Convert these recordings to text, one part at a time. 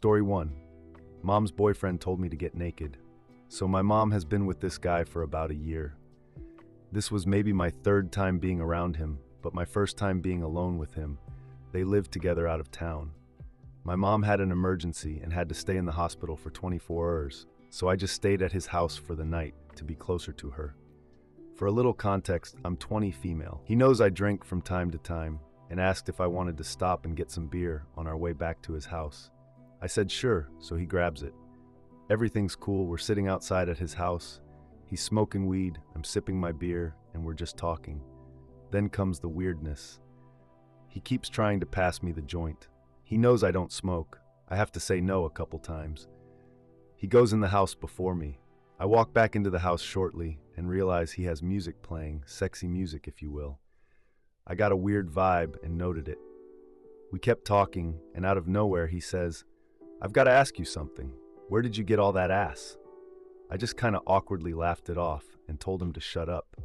Story 1. Mom's boyfriend told me to get naked. So my mom has been with this guy for about a year. This was maybe my third time being around him, but my first time being alone with him. They lived together out of town. My mom had an emergency and had to stay in the hospital for 24 hours, so I just stayed at his house for the night to be closer to her. For a little context, I'm 20 female. He knows I drink from time to time and asked if I wanted to stop and get some beer on our way back to his house. I said sure, so he grabs it. Everything's cool, we're sitting outside at his house. He's smoking weed, I'm sipping my beer, and we're just talking. Then comes the weirdness. He keeps trying to pass me the joint. He knows I don't smoke. I have to say no a couple times. He goes in the house before me. I walk back into the house shortly and realize he has music playing, sexy music if you will. I got a weird vibe and noted it. We kept talking, and out of nowhere he says, "I've got to ask you something. Where did you get all that ass?" I just kind of awkwardly laughed it off and told him to shut up.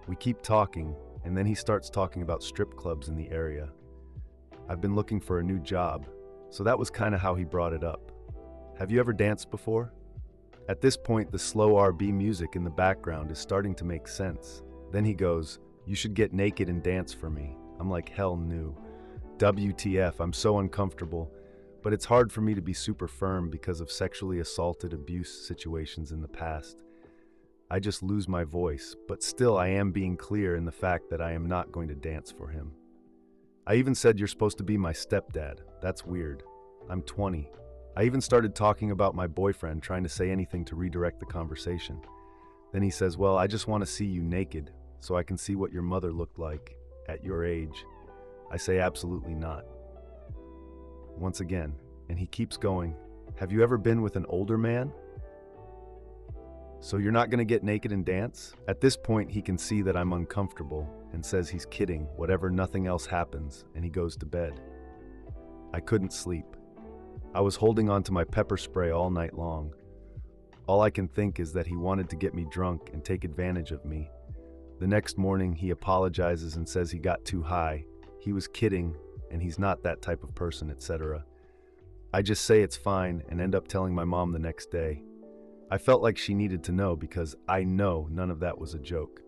We keep talking, and then he starts talking about strip clubs in the area. I've been looking for a new job, so that was kind of how he brought it up. Have you ever danced before? At this point, the slow R&B music in the background is starting to make sense. Then he goes, "You should get naked and dance for me." I'm like, hell no. WTF, I'm so uncomfortable. But it's hard for me to be super firm because of sexually assaulted abuse situations in the past. I just lose my voice, but still I am being clear in the fact that I am not going to dance for him. I even said, "You're supposed to be my stepdad." That's weird. I'm 20. I even started talking about my boyfriend, trying to say anything to redirect the conversation. Then he says, "Well, I just want to see you naked so I can see what your mother looked like at your age." I say, "Absolutely not." Once again, and he keeps going, "Have you ever been with an older man? So you're not going to get naked and dance?" At this point, he can see that I'm uncomfortable and says he's kidding, whatever, nothing else happens, and he goes to bed. I couldn't sleep. I was holding on to my pepper spray all night long. All I can think is that he wanted to get me drunk and take advantage of me. The next morning, he apologizes and says he got too high. He was kidding, and he's not that type of person, etc. I just say it's fine and end up telling my mom the next day. I felt like she needed to know because I know none of that was a joke.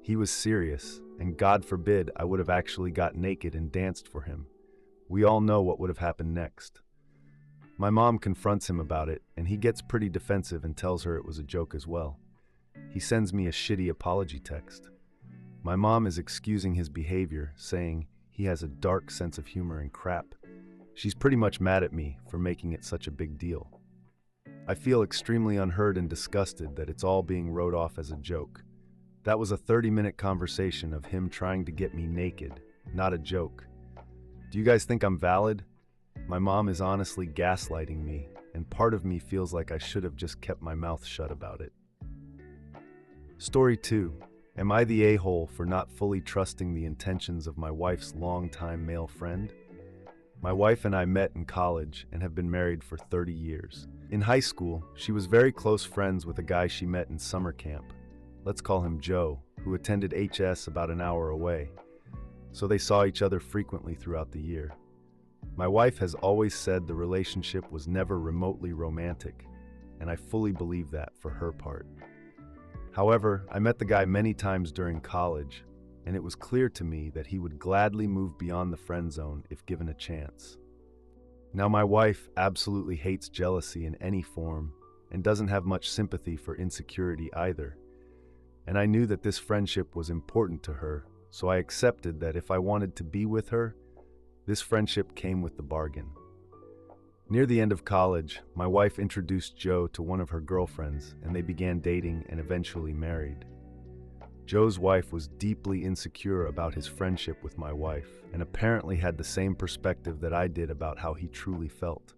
He was serious, and God forbid I would have actually got naked and danced for him. We all know what would have happened next. My mom confronts him about it, and he gets pretty defensive and tells her it was a joke as well. He sends me a shitty apology text. My mom is excusing his behavior, saying he has a dark sense of humor and crap. She's pretty much mad at me for making it such a big deal. I feel extremely unheard and disgusted that it's all being wrote off as a joke. That was a 30-minute conversation of him trying to get me naked, not a joke. Do you guys think I'm valid? My mom is honestly gaslighting me, and part of me feels like I should have just kept my mouth shut about it. Story 2. Am I the a-hole for not fully trusting the intentions of my wife's longtime male friend? My wife and I met in college and have been married for 30 years. In high school, she was very close friends with a guy she met in summer camp. Let's call him Joe, who attended HS about an hour away. So they saw each other frequently throughout the year. My wife has always said the relationship was never remotely romantic, and I fully believe that for her part. However, I met the guy many times during college, and it was clear to me that he would gladly move beyond the friend zone if given a chance. Now, my wife absolutely hates jealousy in any form and doesn't have much sympathy for insecurity either. And I knew that this friendship was important to her, so I accepted that if I wanted to be with her, this friendship came with the bargain. Near the end of college, my wife introduced Joe to one of her girlfriends, and they began dating and eventually married. Joe's wife was deeply insecure about his friendship with my wife, and apparently had the same perspective that I did about how he truly felt.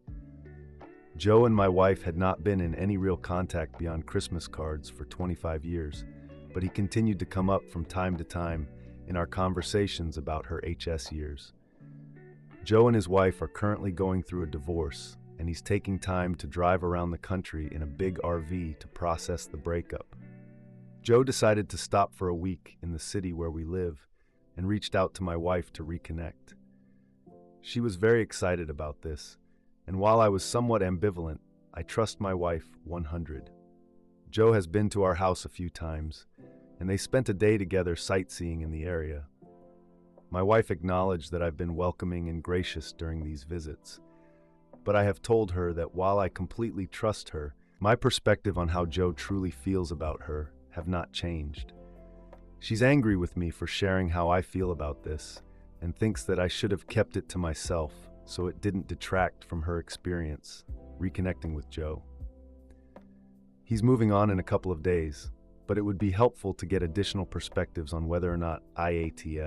Joe and my wife had not been in any real contact beyond Christmas cards for 25 years, but he continued to come up from time to time in our conversations about her HS years. Joe and his wife are currently going through a divorce, and he's taking time to drive around the country in a big RV to process the breakup. Joe decided to stop for a week in the city where we live and reached out to my wife to reconnect. She was very excited about this, And while I was somewhat ambivalent, I trust my wife 100. Joe has been to our house a few times, and they spent a day together sightseeing in the area. My wife acknowledged that I've been welcoming and gracious during these visits, but I have told her that while I completely trust her, my perspective on how Joe truly feels about her have not changed. She's angry with me for sharing how I feel about this, and thinks that I should have kept it to myself so it didn't detract from her experience reconnecting with Joe. He's moving on in a couple of days, but it would be helpful to get additional perspectives on whether or not IATF